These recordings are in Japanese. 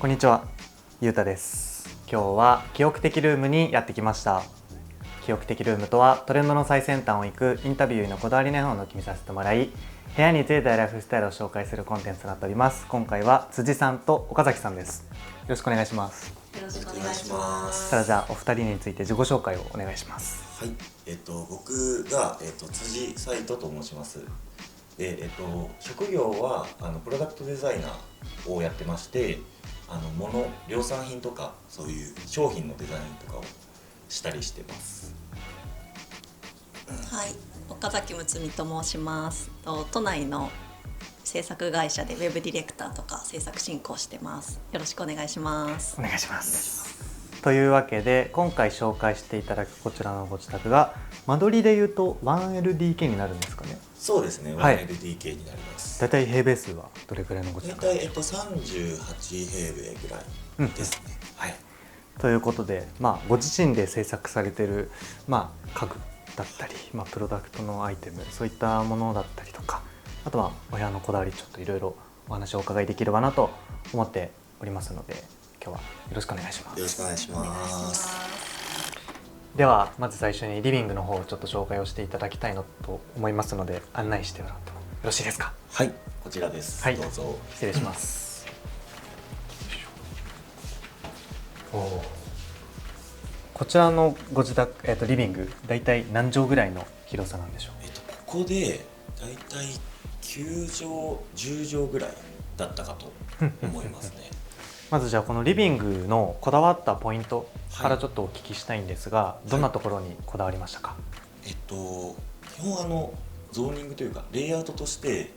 こんにちは、ゆうたです。今日は記憶的ルームにやってきました。記憶的ルームとはトレンドの最先端を行くインタビューのこだわりの絵本を決めさせてもらい、部屋についたライフスタイルを紹介するコンテンツとなっております。今回は辻さんと岡崎さんです。よろしくお願いします。よろしくお願いします。さあじゃあお二人について自己紹介をお願いします。はい、僕が、辻サイトと申します。で、職業はプロダクトデザイナーをやってまして、量産品とかそういう商品のデザインとかをしたりしてます。はい、岡崎睦美と申します。都内の制作会社でウェブディレクターとか制作進行してます。よろしくお願いします。お願いします。というわけで今回紹介していただくこちらのご自宅が間取りでいうと 1LDK になるんですかね。そうですね、はい、1LDK になります。だいたい平米数はどれくらいのご自宅？だいたい38平米ぐらいですね。はい。ということで、ご自身で制作されている、家具だったり、プロダクトのアイテム、そういったものだったりとか、あとはお部屋のこだわり、ちょっといろいろお話をお伺いできればなと思っておりますので、今日はよろしくお願いします。よろしくお願いします。ではまず最初にリビングの方をちょっと紹介をしていただきたいのと思いますので、案内してもらってもよろしいですか？はい、こちらです。はい、どうぞ。失礼します。こちらのご自宅、リビング、だいたい何畳ぐらいの広さなんでしょう？ここでだいたい9畳10畳ぐらいだったかと思いますね。まずじゃあこのリビングのこだわったポイントからちょっとお聞きしたいんですが、どんなところにこだわりましたか？基本ゾーニングというかレイアウトとして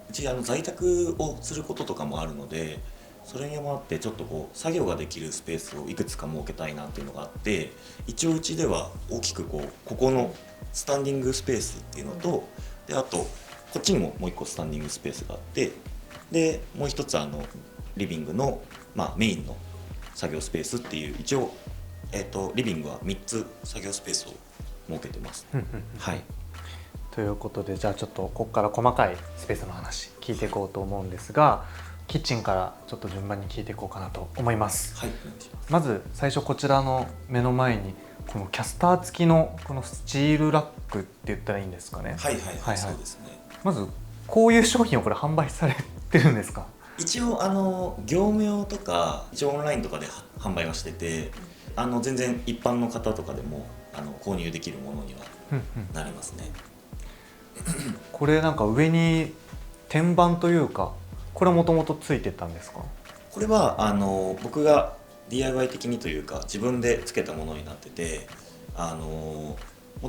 うち在宅をすることとかもあるので、それにもあってちょっとこう作業ができるスペースをいくつか設けたいなっていうのがあって、一応うちでは大きくここのスタンディングスペースっていうのと、であとこっちにももう一個スタンディングスペースがあって、でもう一つリビングの、メインの作業スペースっていう、一応、リビングは3つ作業スペースを設けてます。はい。ということで、じゃあちょっとここから細かいスペースの話聞いていこうと思うんですが、キッチンからちょっと順番に聞いていこうかなと思います。はい、まず最初こちらの目の前にこのキャスター付きのこのスチールラックって言ったらいいんですかね？はい、そうですね。まずこういう商品をこれ販売されてるんですか？一応業務用とか一応オンラインとかで販売はしてて、全然一般の方とかでも購入できるものにはなりますね。これなんか上に天板というか、これもともとついてたんですか？これは僕が DIY 的にというか自分でつけたものになってて、も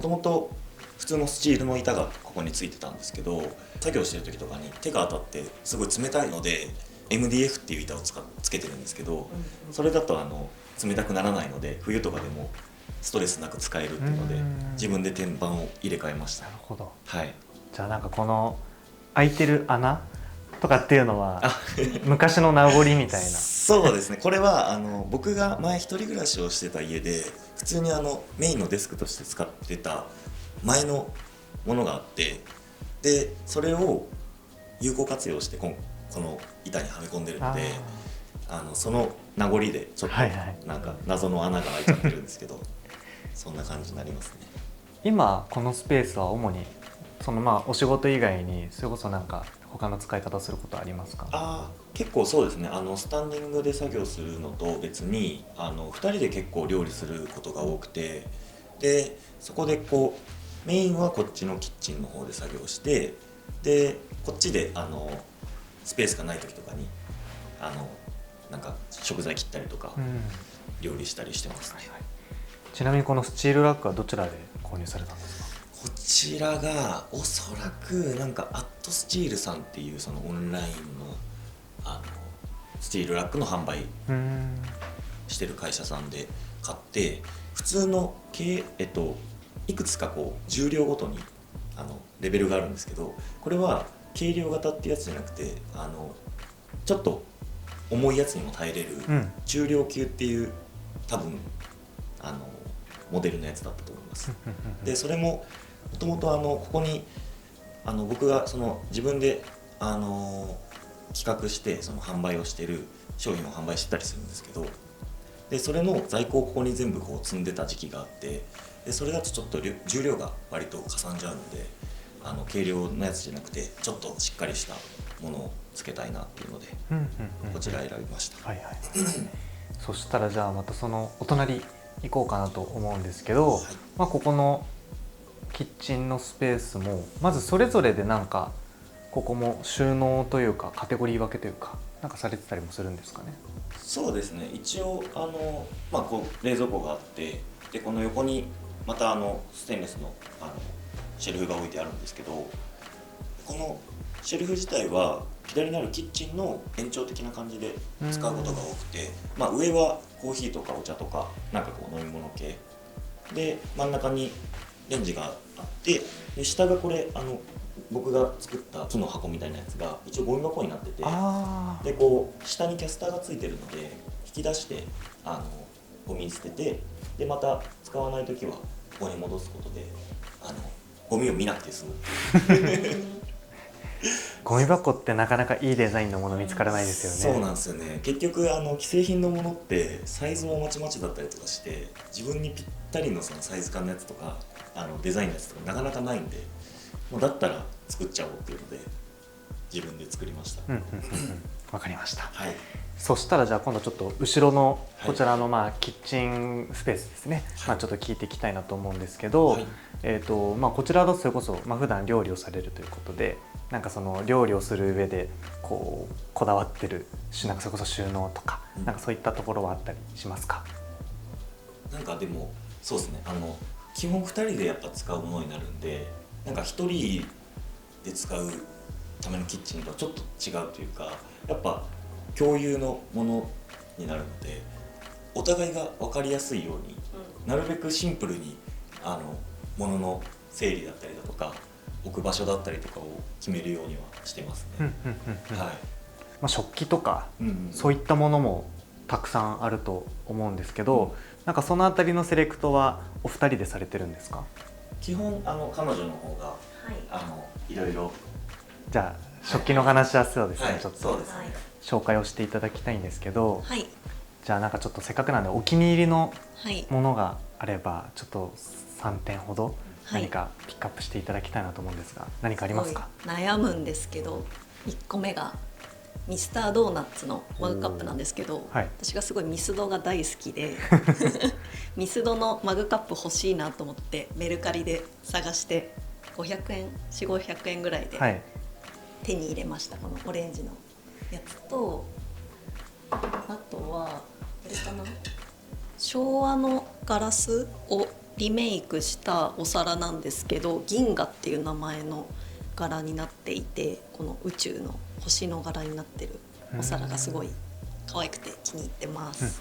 ともと普通のスチールの板がここについてたんですけど、作業してる時とかに手が当たってすごい冷たいので MDF っていう板をつけてるんですけど、それだと冷たくならないので冬とかでもストレスなく使えるっていうので自分で天板を入れ替えました。なるほど。はい。じゃあなんかこの開いてる穴とかっていうのは昔の名残みたいな。そうですね。これは僕が前一人暮らしをしてた家で普通にメインのデスクとして使ってた前のものがあって、でそれを有効活用してこの板にはめ込んでるので、その名残でちょっとなんか謎の穴が開いちゃってるんですけど、そんな感じになりますね。今このスペースは主にお仕事以外にそれこそなんか他の使い方することありますか？結構そうですね。スタンディングで作業するのと別に2人で結構料理することが多くて、でそこでメインはこっちのキッチンの方で作業して、でこっちでスペースがない時とかになんか食材切ったりとか料理したりしてますね。ちなみにこのスチールラックはどちらで購入されたんですか？こちらがおそらくなんかアットスチールさんっていうそのオンラインのスチールラックの販売してる会社さんで買って、普通のいくつか重量ごとにレベルがあるんですけど、これは軽量型ってやつじゃなくてちょっと重いやつにも耐えれる中量級っていう多分モデルのやつだったと思います。でそれももともとここに僕が自分で企画してその販売をしてる商品を販売してたりするんですけど、でそれの在庫をここに全部こう積んでた時期があって、でそれだとちょっと重量が割とかさんじゃうので、軽量のやつじゃなくてちょっとしっかりしたものをつけたいなっていうので、こちら選びました。はいはいそしたらじゃあまたそのお隣行こうかなと思うんですけど、ここのキッチンのスペースもまずそれぞれでなんかここも収納というかカテゴリー分けというかなんかされてたりもするんですかね。そうですね、一応こう冷蔵庫があって、でこの横にまたステンレスのシェルフが置いてあるんですけど、このシェルフ自体は左にあるキッチンの延長的な感じで使うことが多くて、上はコーヒーとかお茶とかなんかこう飲み物系で、真ん中にレンジがあって、で下がこれ僕が作った木の箱みたいなやつが一応ゴミ箱になってて、でこう下にキャスターがついてるので引き出してゴミに捨てて、でまた使わない時はここに戻すことでゴミを見なくて済むゴミ箱ってなかなかいいデザインのもの見つからないですよね。そうなんですよね。結局既製品のものってサイズもまちまちだったりとかして、自分にぴったりのそのサイズ感のやつとかデザインのやつとかなかなかないんで、もうだったら作っちゃおうっていうので自分で作りました。わかりました、はい、そしたらじゃあ今度ちょっと後ろのこちらのキッチンスペースですね、ちょっと聞いていきたいなと思うんですけど、こちらだとそれこそ普段料理をされるということで、なんかその料理をする上でこだわってるなんかそれこそ収納とか、なんかそういったところはあったりしますか？なんかでもそうですね、基本2人でやっぱ使うものになるんで、なんか1人で使うためのキッチンとはちょっと違うというか、やっぱ共有のものになるので、お互いが分かりやすいように、なるべくシンプルに物の整理だったりだとか置く場所だったりとかを決めるようにはしてますね。食器とか、そういったものもたくさんあると思うんですけど、なんかそのあたりのセレクトはお二人でされてるんですか？基本彼女の方が、いろいろ。じゃあ食器の話はそうですね、ちょっとそうですね、紹介をしていただきたいんですけど、じゃあなんかちょっとせっかくなんでお気に入りのものがあればちょっと3点ほど何かピックアップしていただきたいなと思うんですが、何かありますか？悩むんですけど、1個目がミスタードーナッツのマグカップなんですけど、私がすごいミスドが大好きでミスドのマグカップ欲しいなと思ってメルカリで探して500円400~500円ぐらいで手に入れました。このオレンジのやつと、あとはこれかな、昭和のガラスをリメイクしたお皿なんですけど、銀河っていう名前の柄になっていて、この宇宙の星の柄になってるお皿がすごい可愛くて気に入ってます。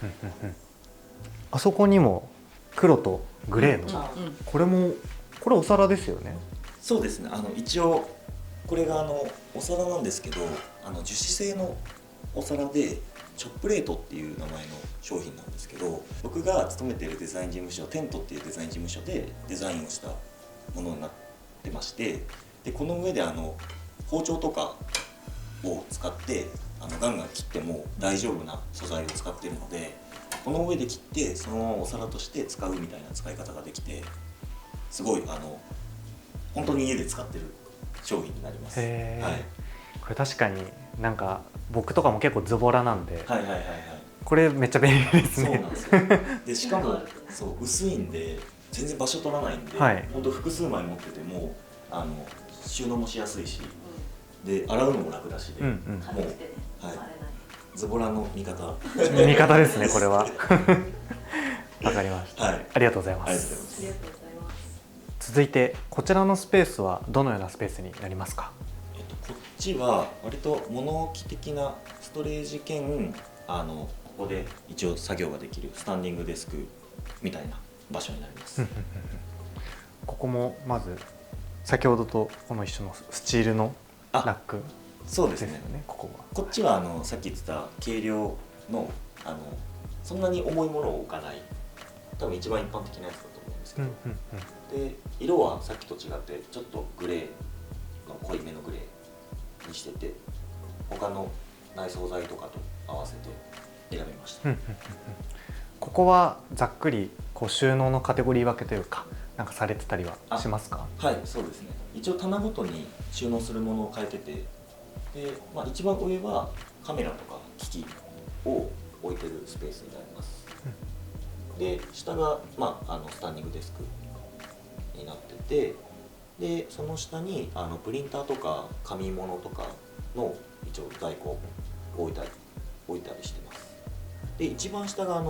あそこにも黒とグレーの、これお皿ですよね？そうですね、一応これがお皿なんですけど、樹脂製のお皿でチョップレートっていう名前の商品なんですけど、僕が勤めているデザイン事務所テントっていうデザイン事務所でデザインをしたものになってまして、でこの上で包丁とかを使ってガンガン切っても大丈夫な素材を使っているので、この上で切ってそのままお皿として使うみたいな使い方ができて、すごい本当に家で使ってる商品になります。これ確かになんか僕とかも結構ズボラなんで、はいはいはいはい、これめっちゃ便利ですね。そうなんですよ。でしかもそう薄いんで全然場所取らないんで、本当複数枚持ってても収納もしやすいし、で洗うのも楽だしで、もう、ズボラの味方味方ですねこれは。わかりました、ありがとうございます。続いてこちらのスペースはどのようなスペースになりますか？こっちは割と物置的なストレージ兼ここで一応作業ができるスタンディングデスクみたいな場所になります。ここもまず先ほどとこの一緒のスチールのラックですよね。そうですね。こっちはさっき言ってた軽量のそんなに重いものを置かない、多分一番一般的なやつだと思うんですけど、で色はさっきと違ってちょっとグレーの濃いめのグレーにしてて、他の内装材とかと合わせて選びました。ここはざっくりこう収納のカテゴリー分けというかなんかされてたりはしますか？はい、そうですね。一応棚ごとに収納するものを変えてて、で、一番上はカメラとか機器を置いてるスペースになります。で、下が、スタンディングデスクになってて、でその下にプリンターとか紙物とかの一応在庫を置いたりしてます。で一番下が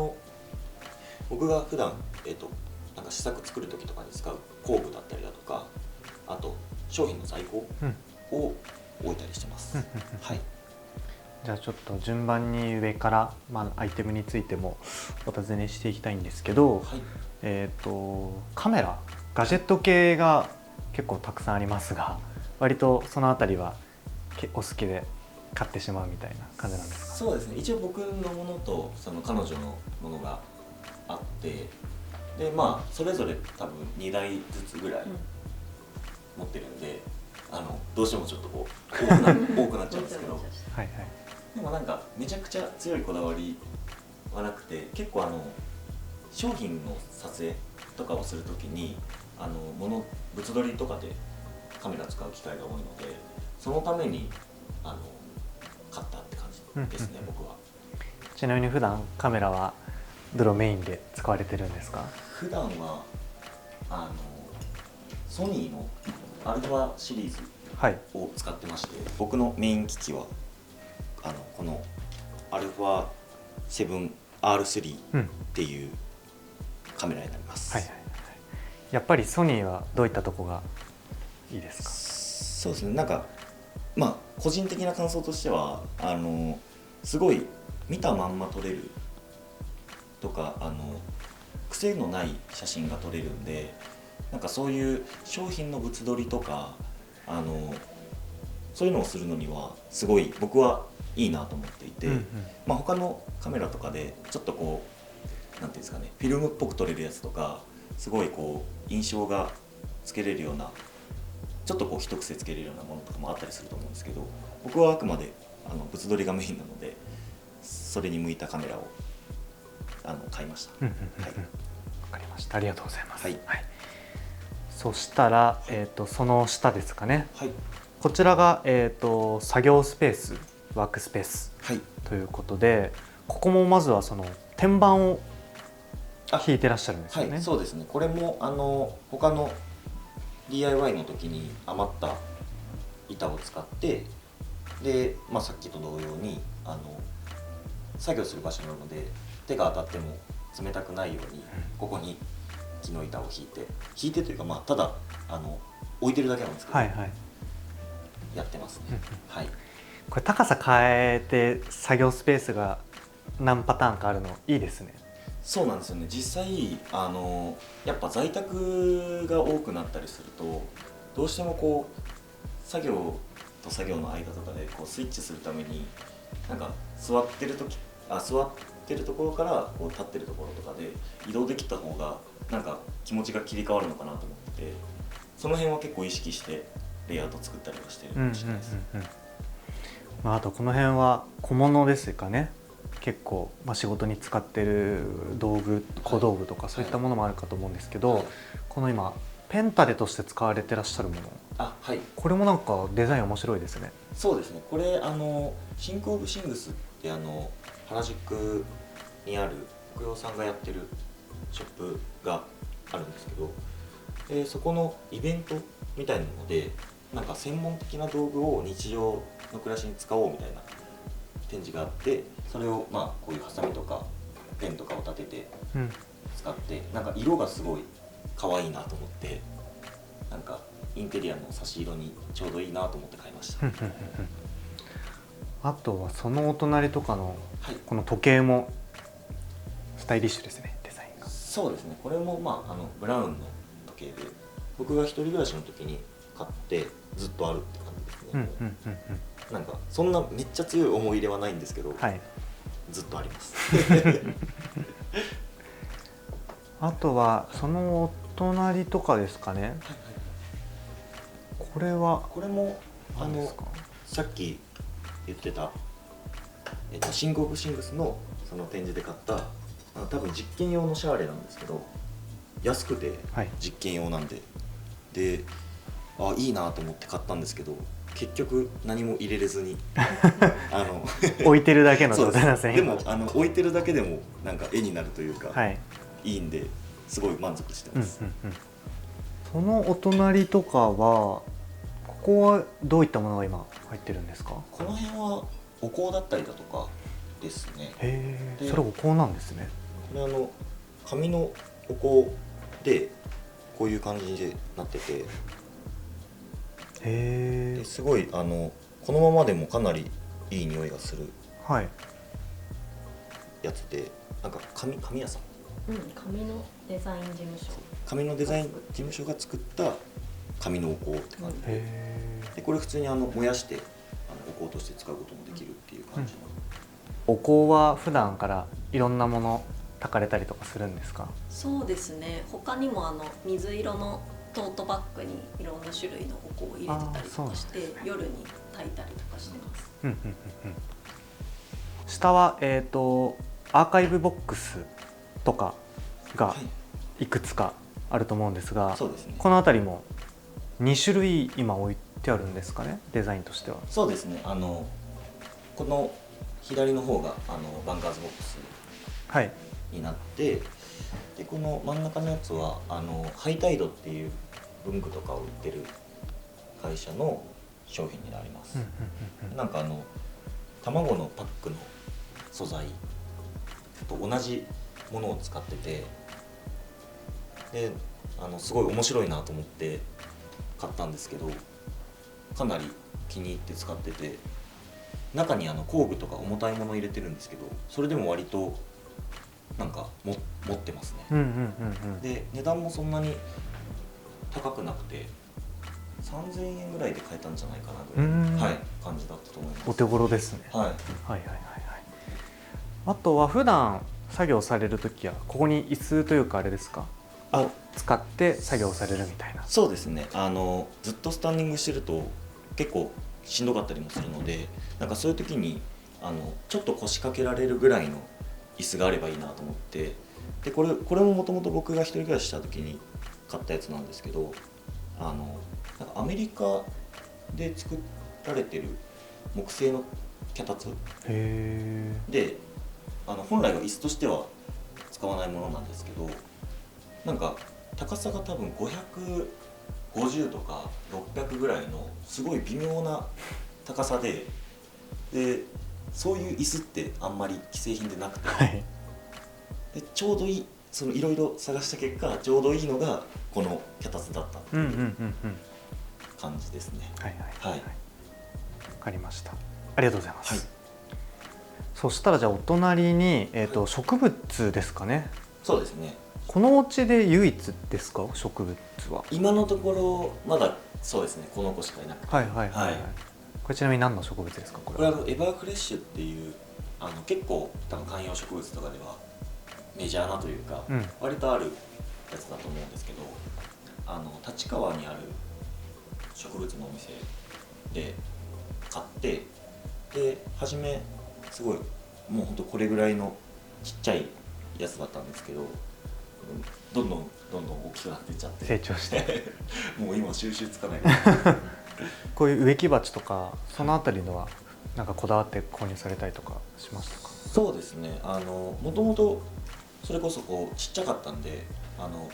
僕が普段なんか試作作る時とかに使う工具だったりだとか、あと商品の在庫を置いたりしてます。はい。じゃあちょっと順番に上から、アイテムについてもお尋ねしていきたいんですけど、はい、カメラガジェット系が結構たくさんありますが、割とそのあたりはお好きで買ってしまうみたいな感じなんですか？そうですね。一応僕のものとその彼女のものがあって、でそれぞれ多分2台ずつぐらい持ってるんで、どうしてもちょっとこう多くなっちゃうんですけどはいはい。でもなんかめちゃくちゃ強いこだわりはなくて、結構商品の撮影とかをするときに物撮りとかでカメラ使う機会が多いので、そのために買ったって感じですね、僕は。ちなみに普段カメラはどれをメインで使われてるんですか？普段はソニーのアルファシリーズを使ってまして、僕のメイン機器はこのアルファ 7R3 っていうカメラになります。やっぱりソニーはどういったとこがいいですか？そうですね、なんか個人的な感想としてはすごい見たまんま撮れるとか癖のない写真が撮れるんで、なんかそういう商品の物撮りとかそういうのをするのにはすごい僕はいいなと思っていて、他のカメラとかでちょっとこうなんていうんですかね、フィルムっぽく撮れるやつとかすごいこう印象がつけれるような、ちょっとこう一癖つけれるようなものとかもあったりすると思うんですけど、僕はあくまで物撮りがメインなのでそれに向いたカメラを買いました。わかりました。ありがとうございます。はい。そしたら、その下ですかね。はい。こちらが、作業スペース、ワークスペースということで、ここもまずはその天板を引いてらっしゃるんですよね。はい、そうですね。これも他の DIY の時に余った板を使って、で、さっきと同様に作業する場所なので手が当たっても冷たくないようにここに木の板を引いてというか、ただ置いてるだけなんですけど、やってますね。はい。これ高さ変えて作業スペースが何パターンかあるのいいですね。そうなんですよね。実際やっぱ在宅が多くなったりするとどうしてもこう作業と作業の間とかでこうスイッチするためになんか座ってるところからこう立ってるところとかで移動できた方がなんか気持ちが切り替わるのかなと思ってて、その辺は結構意識してレイアウト作ったりはしてるかもしれないです。あとこの辺は小物ですかね。結構、仕事に使ってる道具、小道具とかそういったものもあるかと思うんですけど、この今ペンタレとして使われてらっしゃるもの、これもなんかデザイン面白いですね。そうですね。これシンクオブシングスって原宿にある福洋さんがやってるショップがあるんですけど、そこのイベントみたいなのでなんか専門的な道具を日常の暮らしに使おうみたいな展示があって、それをこういうハサミとかペンとかを立てて使って、なんか色がすごい可愛いなと思って、なんかインテリアの差し色にちょうどいいなと思って買いました。あとはそのお隣とかのこの時計もスタイリッシュですね、デザインが。そうですね。これもブラウンの時計で、僕が一人暮らしの時に買ってずっとあるって感じですね。なんかそんなめっちゃ強い思い入れはないんですけど、ずっとありますあとはそのお隣とかですかね。これもさっき言ってた、シング・オブ・シングスのその展示で買った多分実験用のシャーレなんですけど、安くて実験用なんで、でいいなと思って買ったんですけど、結局何も入れれずに置いてるだけの状態なんですね。でも置いてるだけでもなんか絵になるというか、いいんですごい満足してます。そのお隣とかは、ここはどういったものが今入ってるんですか？この辺はお香だったりだとかですね。へえ、それお香なんですね。これ紙のお香でこういう感じになってて、すごいこのままでもかなりいい匂いがするやつで、なんか紙屋さん、紙のデザイン事務所、紙のデザイン事務所が作った紙のお香って感じで、これ普通に燃やしてお香として使うこともできるっていう感じの、お香は普段からいろんなもの炊かれたりとかするんですか？そうですね、他にも水色のトートバッグにいろんな種類のお香を入れてたりとかして、夜に炊いたりとかしてます。下は、アーカイブボックスとかがいくつかあると思うんですが、そうですね、この辺りも2種類今置いてあるんですかね、デザインとしては。そうですね、この左の方がバンカーズボックスになって、でこの真ん中のやつはハイタイドっていう文具とかを売ってる会社の商品になります。なんか卵のパックの素材と同じものを使ってて、ですごい面白いなと思って買ったんですけど、かなり気に入って使ってて、中に工具とか重たいものを入れてるんですけど、それでも割となんか持ってますね。で値段もそんなに高くなくて3000円ぐらいで買えたんじゃないかなぐらい、感じだったと思います。お手頃ですね。あとは普段作業されるときはここに椅子というかあれですか、使って作業されるみたいな。そうですね、ずっとスタンディングしてると結構しんどかったりもするので、なんかそういう時にちょっと腰掛けられるぐらいの椅子があればいいなと思って、でこれももともと僕が一人暮らしした時に買ったやつなんですけど、なんかアメリカで作られてる木製の脚立で、本来は椅子としては使わないものなんですけど、なんか高さが多分550とか600ぐらいのすごい微妙な高さで、そういう椅子ってあんまり既製品でなくて、でちょうどいい、いろいろ探した結果ちょうどいいのがこの脚立だったっていう感じですね。わかりました。ありがとうございます。そしたらじゃあお隣に、植物ですかね。そうですね。このお家で唯一ですか、植物は。今のところまだそうですね、この子しかいなくて。これちなみに何の植物ですか？これはエバーフレッシュっていう結構多分観葉植物とかではメジャーなというか、割とあるやつだと思うんですけど、立川にある植物のお店で買って、で初めすごいもうほんとこれぐらいのちっちゃいやつだったんですけど、どんどん大きくなっていっちゃって成長してもう今収集つかないこういう植木鉢とかそのあたりのはなんかこだわって購入されたりとかしましたか？そうですね、もともとそれこそちっちゃかったんで、も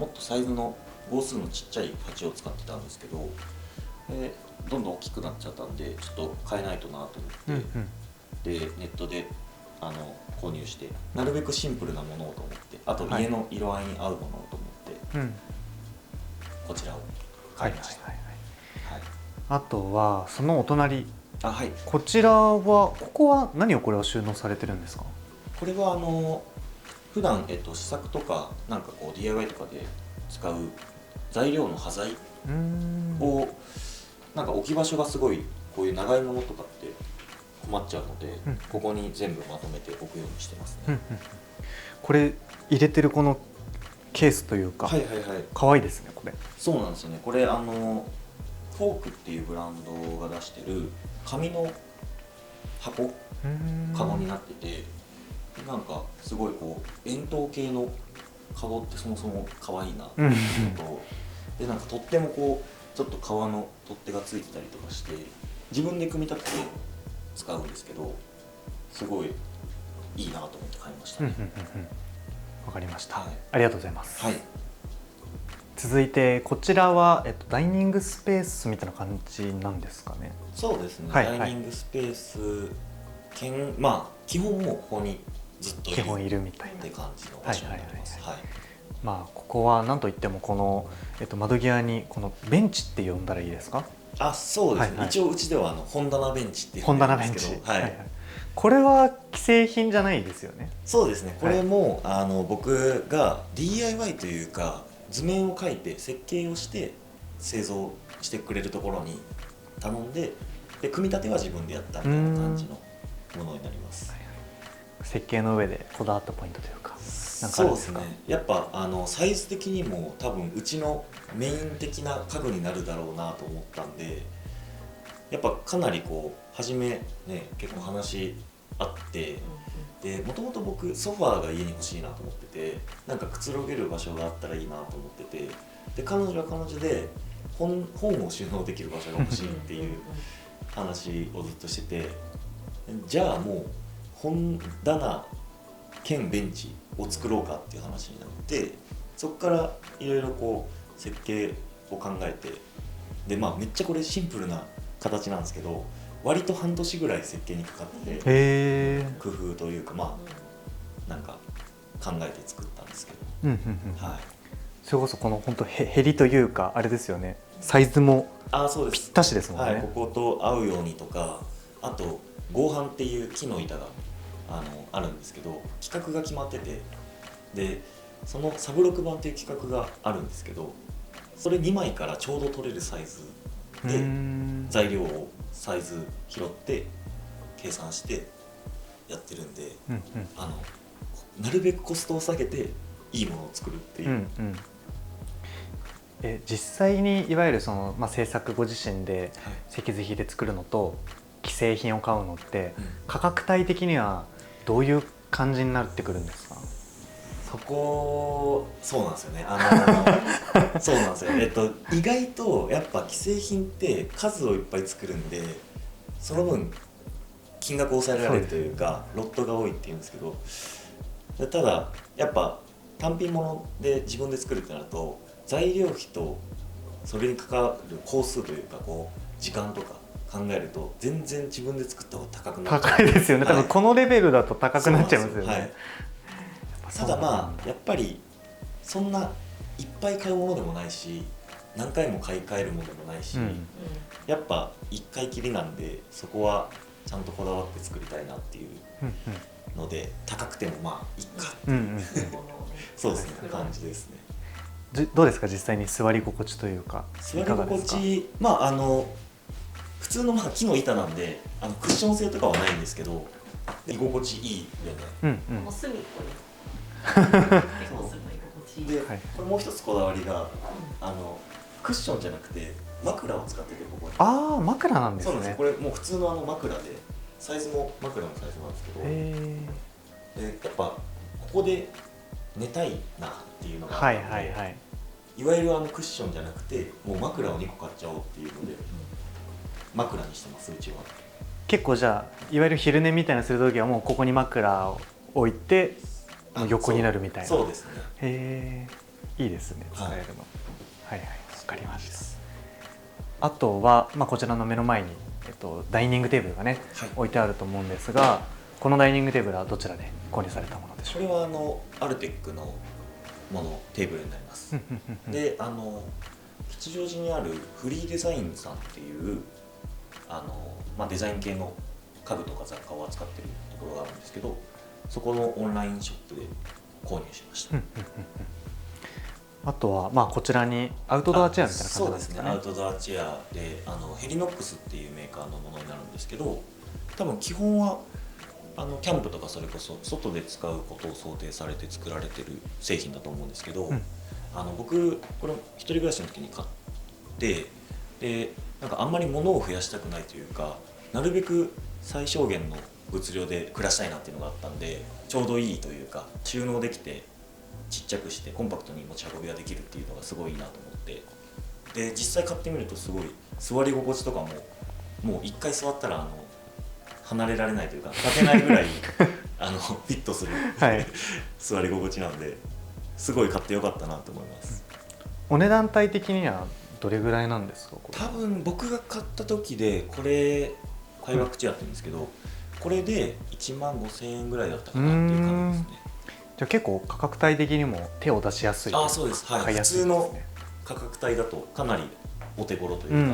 っとサイズの号数のちっちゃい鉢を使ってたんですけど、どんどん大きくなっちゃったんでちょっと変えないとなと思って、でネットで購入して、なるべくシンプルなものをと思って、あと家の色合いに合うものをと思って、こちらを買いました。あとはそのお隣、こちらはここは何をこれを収納されてるんですか？これは普段試作とかなんかDIY とかで使う材料の端材をなんか置き場所がすごいこういう長いものとかって困っちゃうので、ここに全部まとめて置くようにしてますね。これ入れてるこのケースというか、可愛いですねこれ。そうなんですよね。これフォークっていうブランドが出してる紙のカゴになってて、なんかすごいこう円筒形のカゴってそもそも可愛いなっていうのと、でなんか取っ手もこうちょっと革の取っ手がついてたりとかして自分で組み立てて使うんですけど、すごいいいなと思って買いましたね。わかりました、はい、ありがとうございます、はい、続いてこちらは、ダイニングスペースみたいな感じなんですかね。そうですね、はいはい、ダイニングスペース兼、まあ基本もうここにずっといるみたいなって感じの場所になります。まあここは何といってもこの、窓際にこのベンチって呼んだらいいですか？あ、そうですね、一応うちでは本棚ベンチって呼んでるんですけど、これは既製品じゃないですよね。そうですね、これも、僕が DIY というか図面を描いて設計をして製造してくれるところに頼んで、組み立ては自分でやったみたいな感じのものになります。設計の上でこだわったポイントというか、なんかあそうるんですか？ですね、やっぱサイズ的にも多分うちのメイン的な家具になるだろうなと思ったんで、やっぱかなりこう初めね結構話あって、でもともと僕ソファーが家に欲しいなと思ってて、なんかくつろげる場所があったらいいなと思ってて、で彼女は彼女で本を収納できる場所が欲しいっていう話をずっとしてて、じゃあもう本棚兼ベンチを作ろうかっていう話になって、そこからいろいろこう設計を考えて、でまあめっちゃこれシンプルな形なんですけど、割と半年ぐらい設計にかかってて、工夫というかまあなんか考えて作ったんですけど、はい、それこそこの本当へりというかあれですよね、サイズもぴったしですもんね。はい、ここと合うようにとか、あと合板っていう木の板があるんですけど、規格が決まってて、でそのサブロク板っていう規格があるんですけど、それ2枚からちょうど取れるサイズで材料をサイズ拾って計算してやってるんで、なるべくコストを下げていいものを作るっていう、実際にいわゆるその、制作ご自身で石図比で作るのと既製品を買うのって価格帯的にはどういう感じになってくるんですか？そうなんですよね。そうなんですよ。意外とやっぱ既製品って数をいっぱい作るんで、その分金額を抑えられるというか、ロットが多いっていうんですけど、ただやっぱ単品物で自分で作るってなると、材料費とそれにかかる工数というかこう時間とか考えると全然自分で作った方が高くなっちゃう。高いですよね、多分このレベルだと高くなっちゃいますよね。ただまあやっぱりそんないっぱい買うものでもないし、何回も買い替えるものでもないし、やっぱ1回きりなんで、そこはちゃんとこだわって作りたいなっていうので、高くてもまあいっかっていうそうですね、感じですね。どうですか実際に座り心地というか？座り心地、普通の木の板なんでクッション性とかはないんですけど、居心地いいよね。もう隅っこに結構するの居心地いいで、これもう一つこだわりが、クッションじゃなくて枕を使ってて、ここに枕なんですね。そうなんです。これもう普通の枕で、サイズも枕のサイズなんですけど、でやっぱここで寝たいなっていうのがあって、いわゆるクッションじゃなくてもう枕を2個買っちゃおうっていうので、枕にしてます、うちは。結構じゃあいわゆる昼寝みたいなするときはもうここに枕を置いて横になるみたいな。そうですね。へえ、いいですね、使えるの。はいはい、わかりました。あとは、こちらの目の前に、ダイニングテーブルがね、置いてあると思うんですが、このダイニングテーブルはどちらで購入されたものでしょうか？これはアルテックのテーブルになります。で、吉祥寺にあるフリーデザインさんっていうデザイン系の家具とか雑貨を扱ってるところがあるんですけど、そこのオンラインショップで購入しました。あとはこちらにアウトドアチェアみたいな感じなんですかね。そうですね、アウトドアチェアでヘリノックスっていうメーカーのものになるんですけど、多分基本はキャンプとかそれこそ外で使うことを想定されて作られてる製品だと思うんですけど、僕これ一人暮らしの時に買って、でなんかあんまり物を増やしたくないというか、なるべく最小限の物量で暮らしたいなっていうのがあったんで、ちょうどいいというか収納できてちっちゃくしてコンパクトに持ち運びができるっていうのがすごいいいなと思って、で実際買ってみるとすごい座り心地とかももう一回座ったら離れられないというか立てないぐらいフィットする、はい、座り心地なのですごい買ってよかったなと思います。お値段帯的にはどれぐらいなんですか？多分僕が買った時でこれハイワックチェアって言うんですけど、これで1万5,000円ぐらいだったかなっていう感じですね。じゃあ結構価格帯的にも手を出しやすい。あ、そうです、はい、普通の価格帯だとかなりお手頃という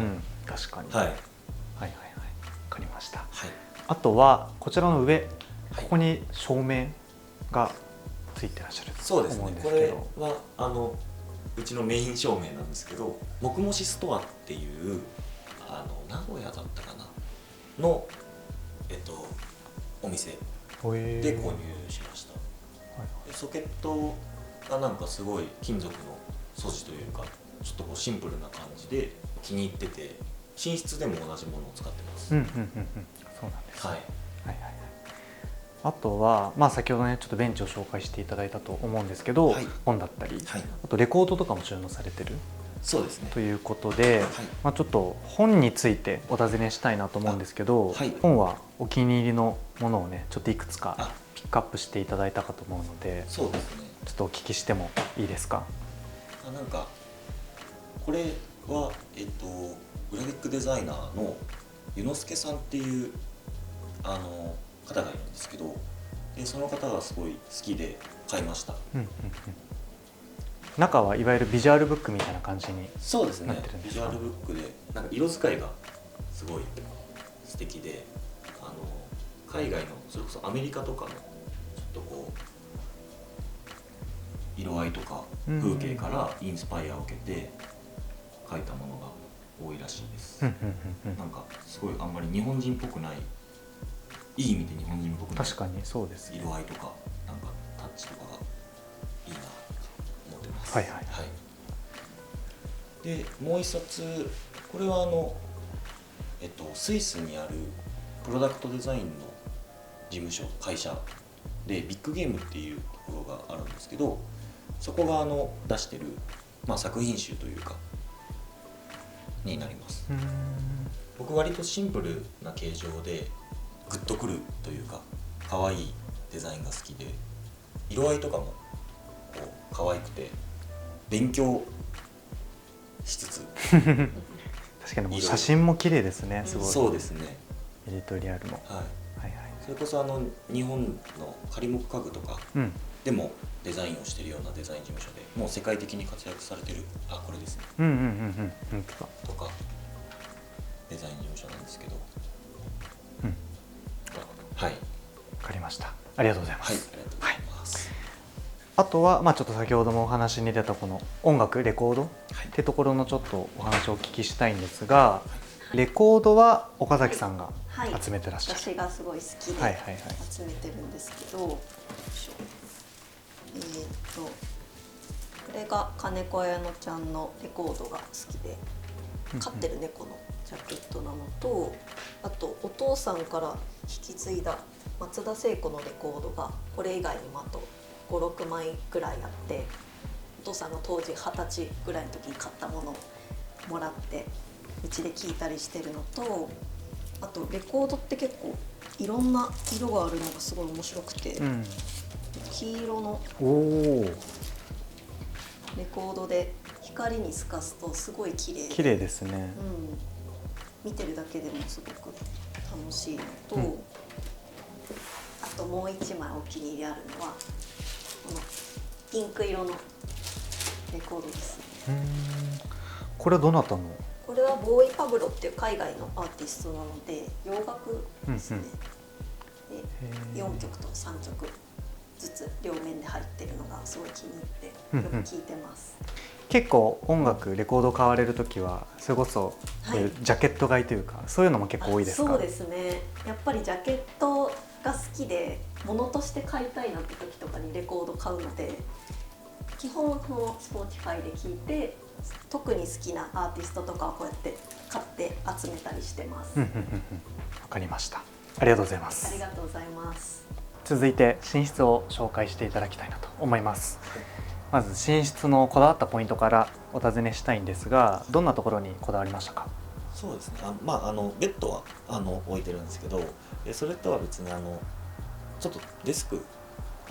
か、確かに、はい、はいはいはい、分かりました、はい、あとはこちらの上、ここに照明がついてらっしゃると思うんですけど、そうですね、これはうちのメイン照明なんですけど、もくもしストアっていう名古屋だったかなの、お店で購入しました。でソケットがなんかすごい金属の素地というかちょっとこうシンプルな感じで気に入ってて、寝室でも同じものを使ってます。そうなんです、はい、あとは、先ほどねちょっとベンチを紹介していただいたと思うんですけど、はい、本だったり、はい、あとレコードとかも収納されてる。そうですね。ということで、はい、ちょっと本についてお尋ねしたいなと思うんですけど、はい、本はお気に入りのものをねちょっといくつかピックアップしていただいたかと思うので、そうですね、ちょっとお聞きしてもいいですか？なんかこれはグラフィックデザイナーの湯之助さんっていう方がいるんですけど、でその方がすごい好きで買いました。中はいわゆるビジュアルブックみたいな感じになってるんですか？そうですね、ビジュアルブックでなんか色使いがすごい素敵で、海外のそれこそアメリカとかのちょっとこう色合いとか風景からインスパイアを受けて描いたものが多いらしいです。なんかすごいあんまり日本人っぽくない、いい意味で日本人っぽくない、確かにそうです、色合いとかなんかタッチとかがいいなと思ってます。はいはい、はい、でもう一冊、これはスイスにあるプロダクトデザインの事務所会社でビッグゲームっていうところがあるんですけど、そこが出してる、作品集というかになります。僕割とシンプルな形状でグッとくるというか可愛いデザインが好きで、色合いとかもこう可愛くて勉強しつつ確かにもう写真も綺麗ですね。すごい。そうですね。エディトリアルも、それこそ日本の仮木家具とかでもデザインをしているようなデザイン事務所でもう世界的に活躍されてる、これですね、とかデザイン事務所なんですけど、はい、分かりました。ありがとうございます。はい、ありがとうございます。あとは、ちょっと先ほどもお話に出たこの音楽レコードってところのちょっとお話をお聞きしたいんですが、レコードは岡崎さんが集めてらっしゃる。私がすごい好きで集めてるんですけど、これが金子綾乃ちゃんのレコードが好きで、飼ってる猫のジャケットなのと、あとお父さんから引き継いだ松田聖子のレコードがこれ以外にもあと5、6枚ぐらいあって、お父さんが当時20歳ぐらいの時に買ったものをもらってうちで聴いたりしてるのと、あとレコードって結構いろんな色があるのがすごい面白くて、黄色のレコードで光に透かすとすごい綺麗ですね、見てるだけでもすごく楽しいのと、あともう一枚お気に入りあるのはこのピンク色のレコードです。これはどなたの？これはボーイ・パブロっていう海外のアーティストなので洋楽ですね。で4曲と3曲ずつ両面で入ってるのがすごい気に入ってよく聴いてます。結構音楽レコード買われるときはそれこそジャケット買いというか、そういうのも結構多いですか？そうですね、やっぱりジャケットが好きで物として買いたいなって時とかにレコード買うので、基本はこの Spotify で聴いて特に好きなアーティストとかはこうやって買って集めたりしてます。わかりました。ありがとうございます。ありがとうございます。続いて寝室を紹介していただきたいなと思います。まず寝室のこだわったポイントからお尋ねしたいんですが、どんなところにこだわりましたか？そうですね。ベッドは置いてるんですけど、それとは別にちょっとデスク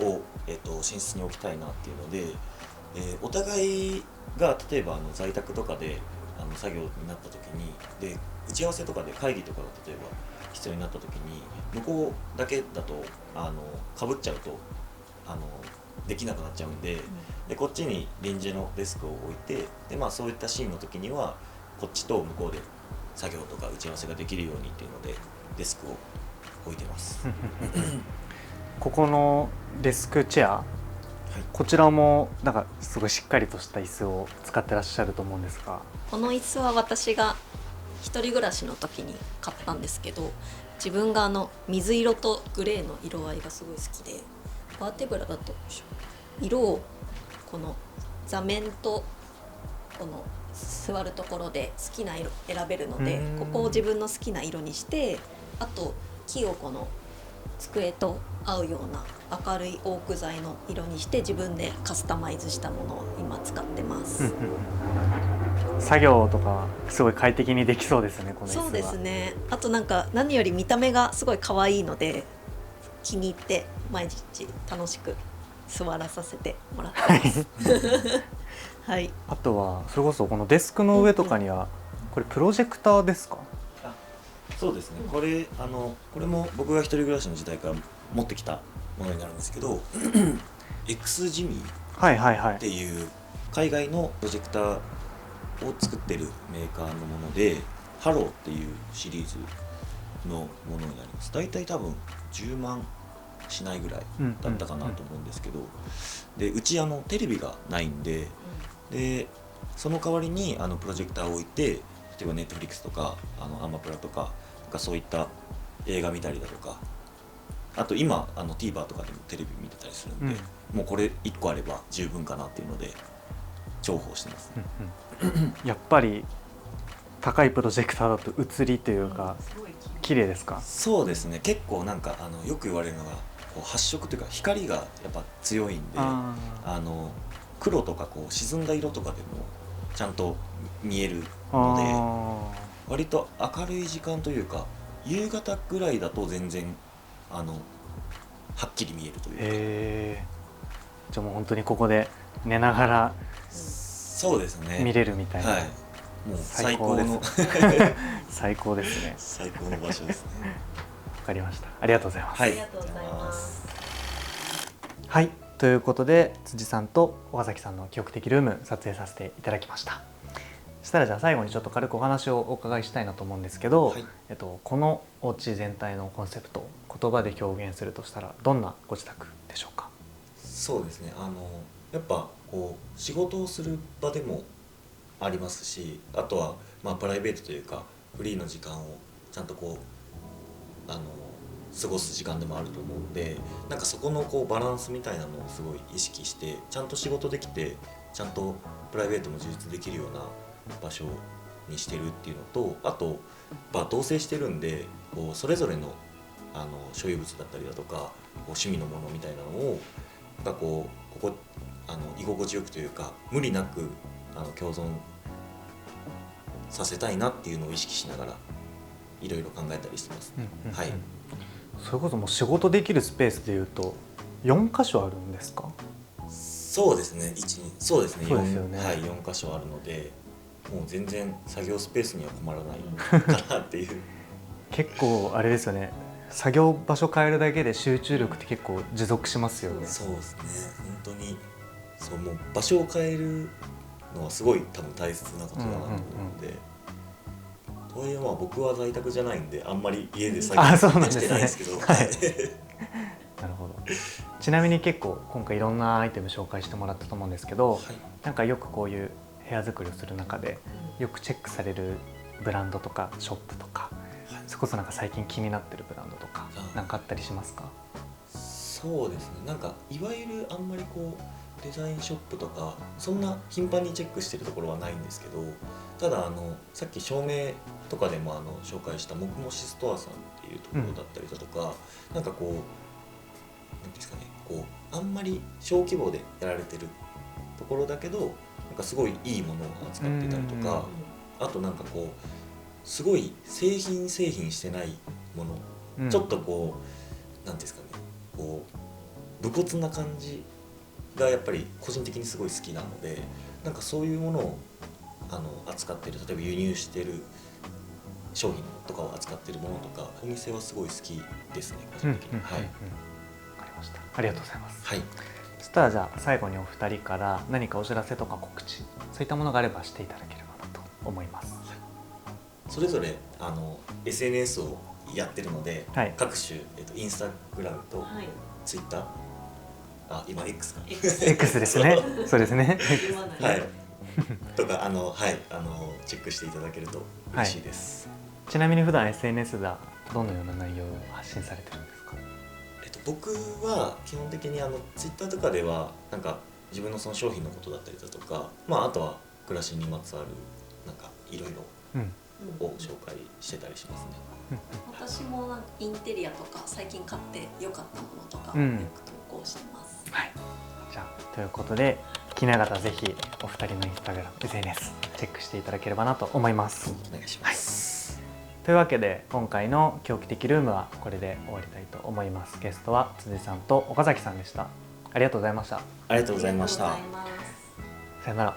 を、寝室に置きたいなっていうので、お互いが例えば在宅とかで作業になった時にで打ち合わせとかで会議とかが例えば必要になった時に向こうだけだとかぶっちゃうとできなくなっちゃうんで、でこっちに臨時のデスクを置いてで、そういったシーンの時にはこっちと向こうで作業とか打ち合わせができるようにっていうのでデスクを置いてますここのデスクチェア、こちらもなんかすごいしっかりとした椅子を使ってらっしゃると思うんですが、この椅子は私が一人暮らしの時に買ったんですけど、自分が水色とグレーの色合いがすごい好きで、バーテブラだと色をこの座面とこの座るところで好きな色選べるので、ここを自分の好きな色にして、あと木をこの机と合うような明るいオーク材の色にして自分でカスタマイズしたものを今使ってます。作業とかすごい快適にできそうですね、この椅子は。そうですね。あと何より見た目がすごい可愛いので気に入って毎日楽しく座らさせてもらってます。はい。あとはそれこそこのデスクの上とかには、これプロジェクターですか？そうですね。これも僕が一人暮らしの時代から持ってきたものになるんですけどX ジミーっていう海外のプロジェクターを作ってるメーカーのもので、ハローっていうシリーズのものになります。大体多分10万しないぐらいだったかなと思うんですけど、でうちテレビがないんで、その代わりにプロジェクターを置いて、例えばネットフリックスとかアマプラとかそういった映画見たりだとか、あと今TVer とかでもテレビ見てたりするんで、もうこれ1個あれば十分かなっていうので重宝してます、やっぱり高いプロジェクターだと映りというか綺麗ですか？そうですね。結構よく言われるのが発色というか光がやっぱ強いんで、黒とか沈んだ色とかでもちゃんと見えるので、割と明るい時間というか夕方ぐらいだと全然はっきり見えるというか。じゃあもう本当にここで寝ながらそうですね、見れるみたいな、もう最高の最高ですね。最高の場所ですね。わかりました。ありがとうございます。ありがとうございます。はい、ということで辻さんと岡崎さんの記憶的ルーム撮影させていただきました。そしたらじゃあ最後にちょっと軽くお話をお伺いしたいなと思うんですけど、このお家全体のコンセプト、言葉で表現するとしたらどんなご自宅でしょうか？そうですね。やっぱ仕事をする場でもありますし、あとはプライベートというかフリーの時間をちゃんと過ごす時間でもあると思うんで、そこのバランスみたいなのをすごい意識してちゃんと仕事できてちゃんとプライベートも充実できるような場所にしてるっていうのと、あと同棲してるんでそれぞれの所有物だったりだとか趣味のものみたいなのをここ居心地よくというか無理なく共存させたいなっていうのを意識しながらいろいろ考えたりしてます、はい。それこそもう仕事できるスペースでいうと4箇所あるんですか？そうですね。そうですね。そうですよね。はい、4箇所あるので、もう全然作業スペースには困らないかなっていう。結構あれですよね。作業場所変えるだけで集中力って結構持続しますよね。そうですね。本当にもう場所を変えるのはすごい多分大切なことだなと思うので。とはいえ僕は在宅じゃないんであんまり家で作業してないんですけど。なるほど。ちなみに結構今回いろんなアイテム紹介してもらったと思うんですけど、よくこういう部屋作りをする中でよくチェックされるブランドとかショップとか、それこそ最近気になってるブランドとかあったりしますか？そうですね。いわゆるあんまりデザインショップとかそんな頻繁にチェックしてるところはないんですけど、たださっき照明とかでも紹介したもくもしストアさんっていうところだったりだとか、なんかこうなんですかね、こうあんまり小規模でやられてるところだけどなんかすごいいいものを扱ってたりとか、あとなんかこうすごい製品してないもの、ちょっとこうなんですかね、こう武骨な感じがやっぱり個人的にすごい好きなので、なんかそういうものを扱ってる、例えば輸入してる商品とかを扱ってるものとかお店はすごい好きですね、個人的に。はい、わかりました。ありがとうございます。はい。そしたらじゃあ最後にお二人から何かお知らせとか告知、そういったものがあればしていただければなと思います。はい、それぞれSNS をやってるので、はい、各種、インスタグラムとツイッター、今 X か X ですね。そうですね。はいとかチェックしていただけると嬉しいです。はい、ちなみに普段 SNS ではどのような内容を発信されてるんですか？僕は基本的にツイッターとかではなんか自分のその商品のことだったりだとか、あとは暮らしにまつわるなんかいろいろを紹介してたりしますね。私もなんかインテリアとか最近買って良かったものとかよく投稿してます。はい。じゃあということで気長田ぜひお二人のインスタグラム SNS チェックしていただければなと思います。お願いします。というわけで今回の狂気的ルームはこれで終わりたいと思います。ゲストは辻さんと岡崎さんでした。ありがとうございました。ありがとうございました。さよなら。